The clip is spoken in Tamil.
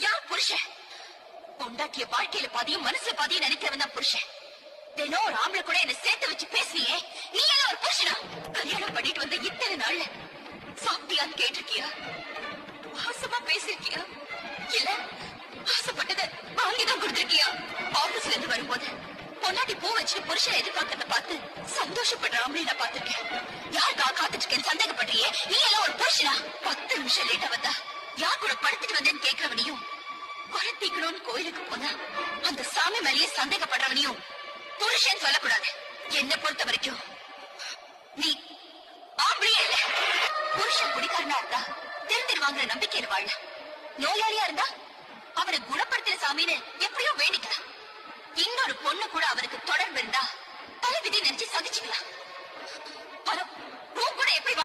யார் புருஷன்? பொண்டாட்டிய வாழ்க்கையில பாதியும் மனசுல பாதியும் நினைக்கிறவன் தான் புருஷன். தினம் ஒரு ஆம்பளை கூட என்ன சேர்த்து வச்சு பேசுனியே, நீ எல்லாம் ஒரு புருஷனா? கல்யாணம் பண்ணிட்டு வந்த இத்தனை நாள்ல சாப்பிட்டியான்னு கேட்டிருக்கியா? ஆசமா பேசிருக்கியா? இல்ல ஆசைப்பட்டத வாங்கிதான் கொடுத்திருக்கியா? ஆபீஸ்ல இருந்து வரும்போது பொன்னாட்டி பூ வச்சுட்டு புருஷனை எதிர்பார்க்கறத பார்த்து சந்தோஷப்படுற ஆம்பளை நான் பார்த்திருக்கேன். யாருக்கா காத்துட்டு இருக்கேன்னு சந்தேகப்படுறியே, நீ எல்லாம் ஒரு புருஷனா? 10 நிமிஷம் லேட்டா வந்தா யார் கூட படுத்துட்டு வந்தேன்னு கேட்கிறவனையும், குறைத்திக்கணும்னு கோயிலுக்கு போனா அந்த சாமி மேலேயே சந்தேகப்படுறவனையும் புருஷன் சொல்லக்கூடாது. என்ன பொறுத்த வரைக்கும் நீ ஆம்பளையே இல்ல. புருஷன் குடிக்காரனா இருந்தா திருந்திருவாங்கிற நம்பிக்கையில வாழ, நோயாளியா இருந்தா அவரை குணப்படுத்தின சாமின்னு எப்படியோ வேண்டிக்கலாம். இன்னொரு பொண்ணு கூட அவருக்கு தொடர்பு இருந்தா தலைவிதி நினைச்சு சகிச்சுக்கலாம்.